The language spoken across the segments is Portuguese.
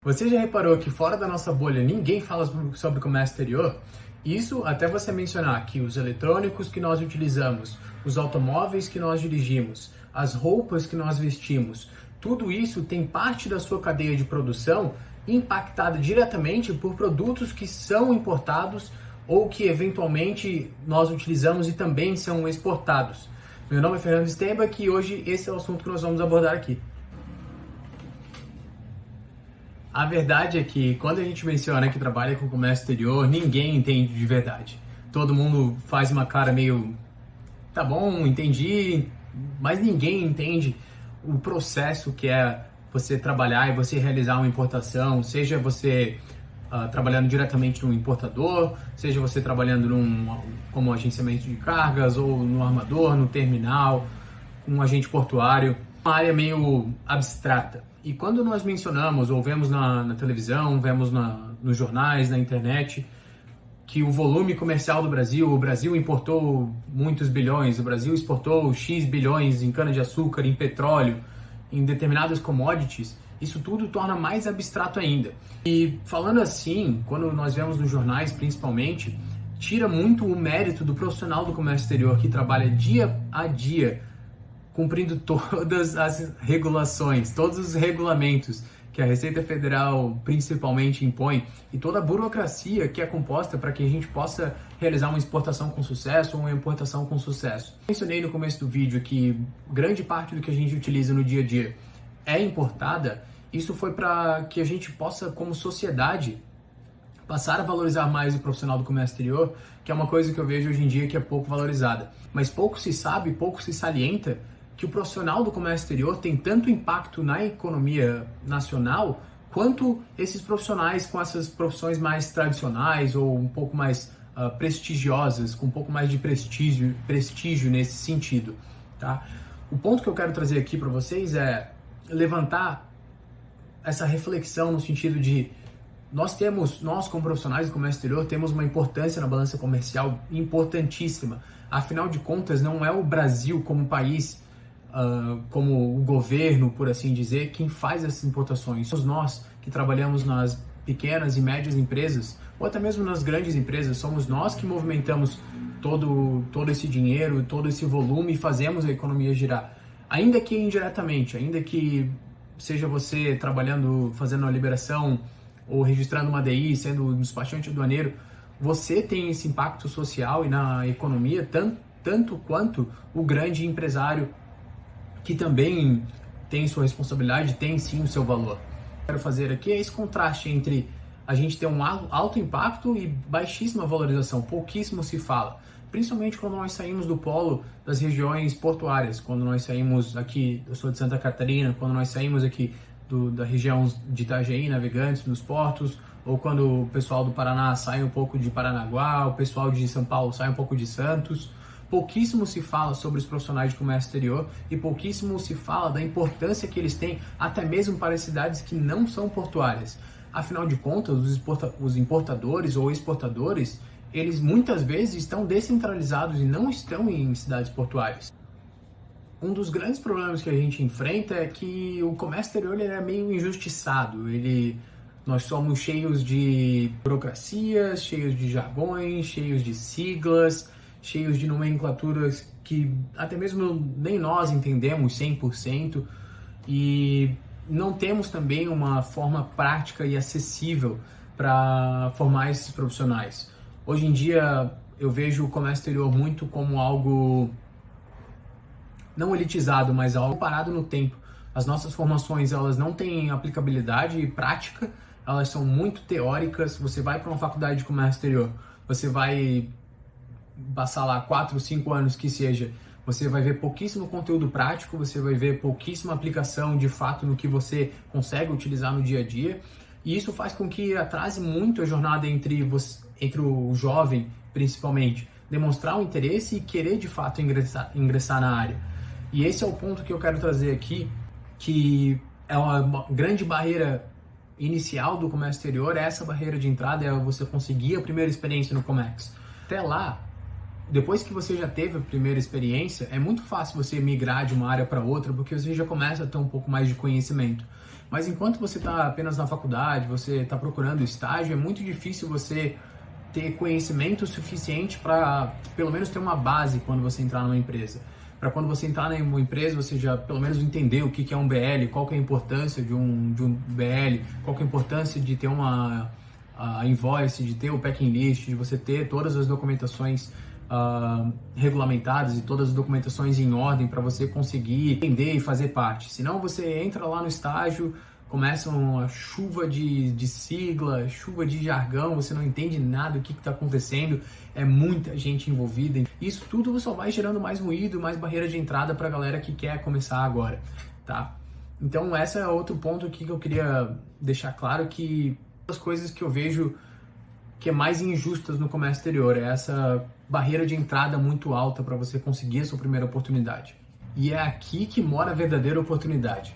Você já reparou que fora da nossa bolha ninguém fala sobre comércio exterior? Isso até você mencionar que os eletrônicos que nós utilizamos, os automóveis que nós dirigimos, as roupas que nós vestimos, tudo isso tem parte da sua cadeia de produção impactada diretamente por produtos que são importados ou que eventualmente nós utilizamos e também são exportados. Meu nome é Fernando Esteban e hoje esse é o assunto que nós vamos abordar aqui. A verdade é que quando a gente menciona que trabalha com comércio exterior, ninguém entende de verdade. Todo mundo faz uma cara meio, tá bom, entendi, mas ninguém entende o processo que é você trabalhar e você realizar uma importação, seja você trabalhando diretamente no importador, seja você trabalhando como agenciamento de cargas, ou no armador, no terminal, um agente portuário, uma área meio abstrata. E quando nós mencionamos, ou vemos na televisão, vemos nos jornais, na internet, que o volume comercial do Brasil, o Brasil importou muitos bilhões, o Brasil exportou X bilhões em cana-de-açúcar, em petróleo, em determinadas commodities, isso tudo torna mais abstrato ainda. E falando assim, quando nós vemos nos jornais principalmente, tira muito o mérito do profissional do comércio exterior que trabalha dia a dia, cumprindo todas as regulações, todos os regulamentos que a Receita Federal principalmente impõe e toda a burocracia que é composta para que a gente possa realizar uma exportação com sucesso ou uma importação com sucesso. Mencionei no começo do vídeo que grande parte do que a gente utiliza no dia a dia é importada. Isso foi para que a gente possa, como sociedade, passar a valorizar mais o profissional do comércio exterior, que é uma coisa que eu vejo hoje em dia que é pouco valorizada. Mas pouco se sabe, pouco se salienta que o profissional do comércio exterior tem tanto impacto na economia nacional quanto esses profissionais com essas profissões mais tradicionais ou um pouco mais prestigiosas, com um pouco mais de prestígio nesse sentido, tá? O ponto que eu quero trazer aqui para vocês é levantar essa reflexão no sentido de nós como profissionais do comércio exterior, temos uma importância na balança comercial importantíssima. Afinal de contas, não é o Brasil como país, como o governo, por assim dizer, quem faz essas importações. Somos nós que trabalhamos nas pequenas e médias empresas, ou até mesmo nas grandes empresas, somos nós que movimentamos todo esse dinheiro, todo esse volume e fazemos a economia girar. Ainda que indiretamente, ainda que seja você trabalhando, fazendo a liberação ou registrando uma DI, sendo um despachante aduaneiro, você tem esse impacto social e na economia tanto quanto o grande empresário, que também tem sua responsabilidade, tem sim o seu valor. Quero fazer aqui é esse contraste entre a gente ter um alto impacto e baixíssima valorização, pouquíssimo se fala. Principalmente quando nós saímos do polo das regiões portuárias, quando nós saímos aqui, eu sou de Santa Catarina, quando nós saímos aqui da região de Itajaí, Navegantes, nos portos, ou quando o pessoal do Paraná sai um pouco de Paranaguá, o pessoal de São Paulo sai um pouco de Santos. Pouquíssimo se fala sobre os profissionais de comércio exterior e pouquíssimo se fala da importância que eles têm, até mesmo para cidades que não são portuárias. Afinal de contas, os importadores ou exportadores, eles muitas vezes estão descentralizados e não estão em cidades portuárias. Um dos grandes problemas que a gente enfrenta é que o comércio exterior ele é meio injustiçado. Nós somos cheios de burocracias, cheios de jargões, cheios de siglas, cheios de nomenclaturas que até mesmo nem nós entendemos 100%, e não temos também uma forma prática e acessível para formar esses profissionais. Hoje em dia eu vejo o comércio exterior muito como algo não elitizado, mas algo parado no tempo. As nossas formações elas não têm aplicabilidade prática, elas são muito teóricas. Você vai para uma faculdade de comércio exterior, você vai passar lá 4, 5 anos que seja, você vai ver pouquíssimo conteúdo prático, você vai ver pouquíssima aplicação de fato no que você consegue utilizar no dia a dia, e isso faz com que atrase muito a jornada entre o jovem, principalmente, demonstrar o interesse e querer de fato ingressar na área. E esse é o ponto que eu quero trazer aqui, que é uma grande barreira inicial do comércio exterior, essa barreira de entrada é você conseguir a primeira experiência no Comex. Até lá, depois que você já teve a primeira experiência, é muito fácil você migrar de uma área para outra, porque você já começa a ter um pouco mais de conhecimento. Mas enquanto você está apenas na faculdade, você está procurando estágio, é muito difícil você ter conhecimento suficiente para, pelo menos, ter uma base quando você entrar numa empresa. Para quando você entrar em uma empresa, você já, pelo menos, entender o que é um BL, qual que é a importância de um BL, qual que é a importância de ter a invoice, de ter o packing list, de você ter todas as documentações regulamentadas e todas as documentações em ordem para você conseguir entender e fazer parte. Senão você entra lá no estágio, começa uma chuva de sigla, chuva de jargão, você não entende nada do que está acontecendo, é muita gente envolvida. Isso tudo só vai gerando mais ruído, mais barreira de entrada para a galera que quer começar agora, tá? Então esse é outro ponto aqui que eu queria deixar claro, que as coisas que eu vejo que é mais injustas no comércio exterior, é essa barreira de entrada muito alta para você conseguir a sua primeira oportunidade. E é aqui que mora a verdadeira oportunidade.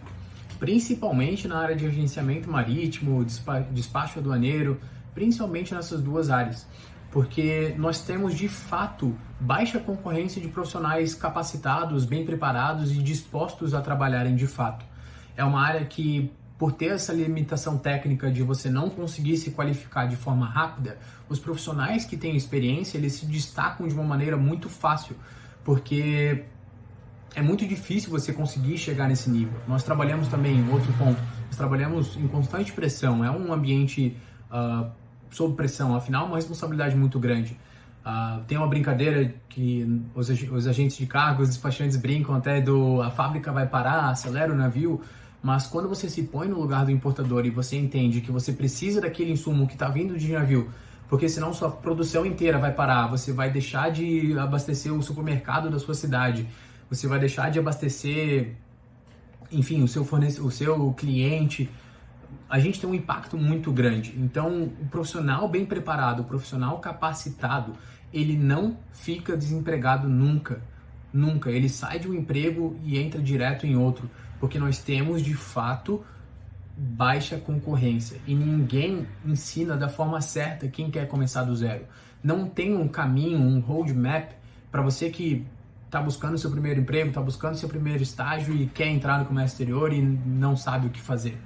Principalmente na área de agenciamento marítimo, despacho aduaneiro, principalmente nessas duas áreas. Porque nós temos, de fato, baixa concorrência de profissionais capacitados, bem preparados e dispostos a trabalharem de fato. É uma área que, por ter essa limitação técnica de você não conseguir se qualificar de forma rápida, os profissionais que têm experiência, eles se destacam de uma maneira muito fácil, porque é muito difícil você conseguir chegar nesse nível. Nós trabalhamos também, outro ponto, nós trabalhamos em constante pressão, é um ambiente sob pressão, afinal é uma responsabilidade muito grande. Tem uma brincadeira que os agentes de cargo, os despachantes brincam até a fábrica vai parar, acelera o navio, mas quando você se põe no lugar do importador e você entende que você precisa daquele insumo que está vindo de navio, porque senão sua produção inteira vai parar, você vai deixar de abastecer o supermercado da sua cidade, você vai deixar de abastecer, enfim, o seu cliente, a gente tem um impacto muito grande. Então, o profissional bem preparado, o profissional capacitado, ele não fica desempregado nunca. Nunca. Ele sai de um emprego e entra direto em outro, porque nós temos, de fato, baixa concorrência e ninguém ensina da forma certa quem quer começar do zero. Não tem um caminho, um roadmap para você que está buscando seu primeiro emprego, está buscando seu primeiro estágio e quer entrar no comércio exterior e não sabe o que fazer.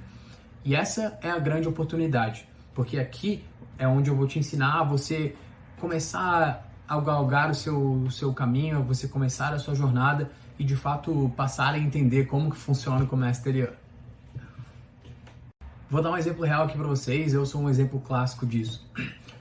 E essa é a grande oportunidade, porque aqui é onde eu vou te ensinar a você começar a galgar o seu caminho, a você começar a sua jornada e de fato passar a entender como que funciona o comércio exterior. Vou dar um exemplo real aqui para vocês, eu sou um exemplo clássico disso.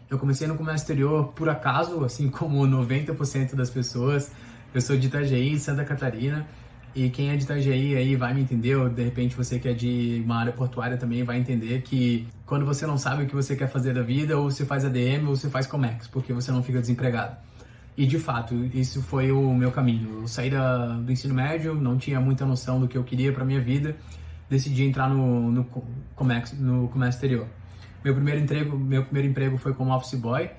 Eu comecei no comércio exterior por acaso, assim como 90% das pessoas. Eu sou de Itajaí, Santa Catarina, e quem é de Itajaí aí vai me entender, ou de repente você que é de uma área portuária também vai entender que quando você não sabe o que você quer fazer da vida, ou você faz ADM ou você faz Comex, porque você não fica desempregado. E de fato, isso foi o meu caminho. Eu saí do ensino médio, não tinha muita noção do que eu queria para minha vida, decidi entrar no comércio exterior. Meu primeiro emprego foi como office boy.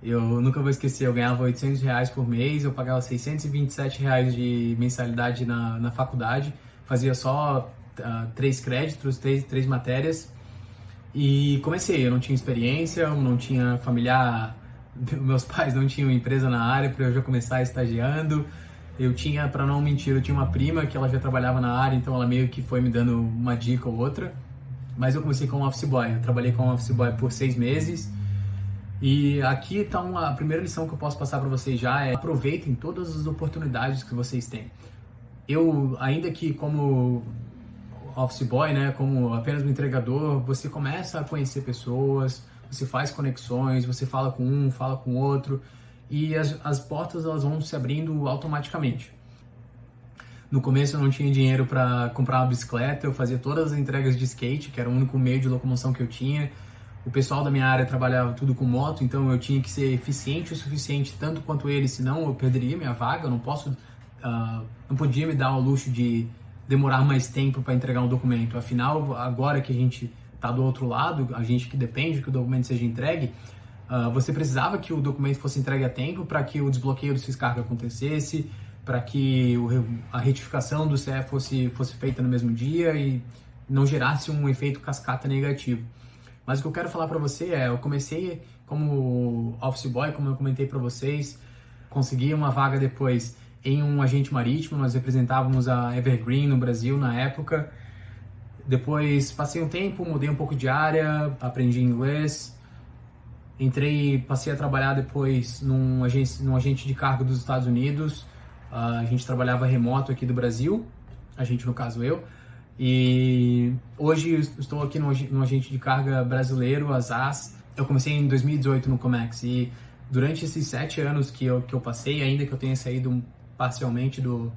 Eu nunca vou esquecer, eu ganhava R$800 por mês, eu pagava R$627 de mensalidade na faculdade, fazia só 3 créditos, 3 matérias e comecei. Eu não tinha experiência, eu não tinha familiar, meus pais não tinham empresa na área para eu já começar estagiando. Eu tinha, para não mentir, eu tinha uma prima que ela já trabalhava na área, então ela meio que foi me dando uma dica ou outra, mas eu comecei como office boy. Eu trabalhei como office boy por 6 meses. E aqui está a primeira lição que eu posso passar para vocês já é: aproveitem todas as oportunidades que vocês têm. Eu, ainda que como office boy, né, como apenas um entregador, você começa a conhecer pessoas, você faz conexões, você fala com um, fala com outro, e as portas elas vão se abrindo automaticamente. No começo eu não tinha dinheiro para comprar uma bicicleta, eu fazia todas as entregas de skate, que era o único meio de locomoção que eu tinha. O pessoal da minha área trabalhava tudo com moto, então eu tinha que ser eficiente o suficiente tanto quanto eles, senão eu perderia minha vaga. Eu não podia me dar o luxo de demorar mais tempo para entregar um documento. Afinal, agora que a gente está do outro lado, a gente que depende que o documento seja entregue, você precisava que o documento fosse entregue a tempo para que o desbloqueio do Syscarg acontecesse, para que a retificação do CE fosse feita no mesmo dia e não gerasse um efeito cascata negativo. Mas o que eu quero falar para você eu comecei como office boy, como eu comentei para vocês, consegui uma vaga depois em um agente marítimo, nós representávamos a Evergreen no Brasil na época. Depois passei um tempo, mudei um pouco de área, aprendi inglês, passei a trabalhar depois num agente de cargo dos Estados Unidos. A gente trabalhava remoto aqui do Brasil, a gente no caso eu, e hoje estou aqui no agente de carga brasileiro, a SAS. Eu comecei em 2018 no Comex e durante esses 7 anos que eu passei, ainda que eu tenha saído parcialmente do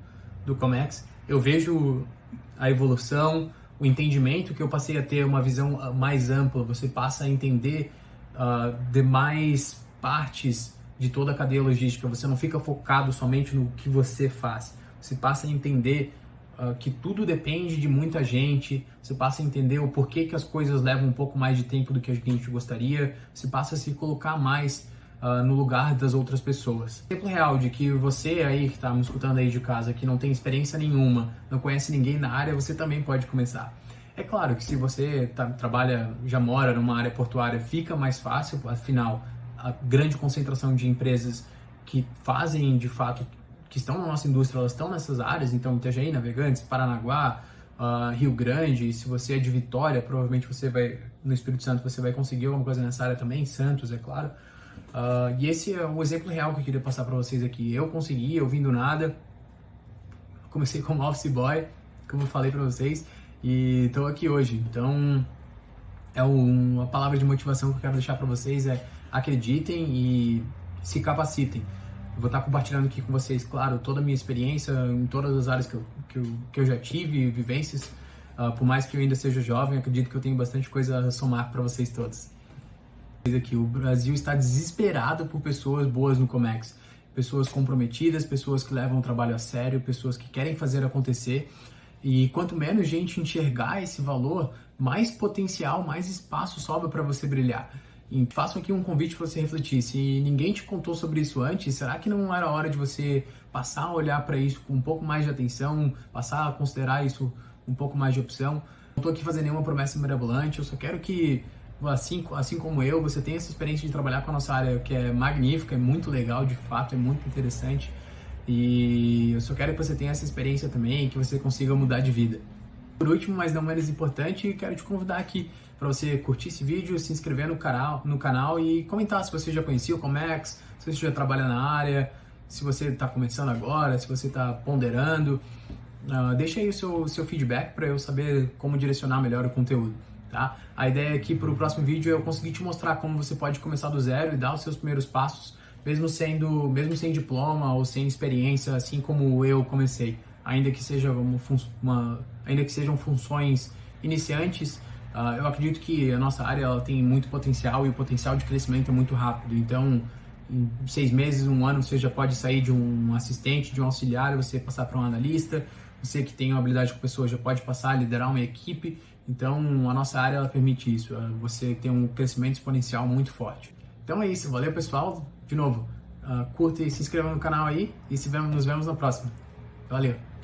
Comex, eu vejo a evolução, o entendimento, que eu passei a ter uma visão mais ampla. Você passa a entender demais partes de toda a cadeia logística. Você não fica focado somente no que você faz. Você passa a entender que tudo depende de muita gente. Você passa a entender o porquê que as coisas levam um pouco mais de tempo do que a gente gostaria. Você passa a se colocar mais no lugar das outras pessoas. Exemplo real de que você aí que está me escutando aí de casa, que não tem experiência nenhuma, não conhece ninguém na área, você também pode começar. É claro que se você já mora numa área portuária, fica mais fácil, afinal, a grande concentração de empresas que fazem, de fato, que estão na nossa indústria, elas estão nessas áreas. Então, Itajaí, Navegantes, Paranaguá, Rio Grande. Se você é de Vitória, provavelmente no Espírito Santo, você vai conseguir alguma coisa nessa área também, Santos, é claro. E esse é o exemplo real que eu queria passar para vocês aqui. Eu consegui, eu vim do nada, comecei como office boy, como eu falei para vocês, e estou aqui hoje. Então, a palavra de motivação que eu quero deixar para vocês é: acreditem e se capacitem. Eu vou estar compartilhando aqui com vocês, claro, toda a minha experiência em todas as áreas que eu já tive, vivências. Por mais que eu ainda seja jovem, acredito que eu tenho bastante coisa a somar para vocês todos. Aqui, o Brasil está desesperado por pessoas boas no Comex, pessoas comprometidas, pessoas que levam o trabalho a sério, pessoas que querem fazer acontecer. E quanto menos gente enxergar esse valor, mais potencial, mais espaço sobra para você brilhar. E faço aqui um convite para você refletir. Se ninguém te contou sobre isso antes, será que não era hora de você passar a olhar para isso com um pouco mais de atenção, passar a considerar isso um pouco mais de opção? Não estou aqui fazendo nenhuma promessa mirabolante, eu só quero que, assim como eu, você tenha essa experiência de trabalhar com a nossa área, que é magnífica, é muito legal, de fato, é muito interessante. E eu só quero que você tenha essa experiência também, que você consiga mudar de vida. Por último, mas não menos importante, quero te convidar aqui para você curtir esse vídeo, se inscrever no canal e comentar se você já conhecia o Comex, se você já trabalha na área, se você está começando agora, se você está ponderando. Deixa aí o seu feedback para eu saber como direcionar melhor o conteúdo. Tá? A ideia aqui para o próximo vídeo é eu conseguir te mostrar como você pode começar do zero e dar os seus primeiros passos, mesmo sem diploma ou sem experiência, assim como eu comecei. Ainda que sejam funções iniciantes, eu acredito que a nossa área ela tem muito potencial e o potencial de crescimento é muito rápido. Então, em 6 meses, 1 ano, você já pode sair de um assistente, de um auxiliar, você passar para um analista. Você que tem uma habilidade com pessoas já pode passar a liderar uma equipe. Então, a nossa área ela permite isso. Você tem um crescimento exponencial muito forte. Então é isso. Valeu, pessoal. De novo, curta e se inscreva no canal aí e nos vemos na próxima. Valeu!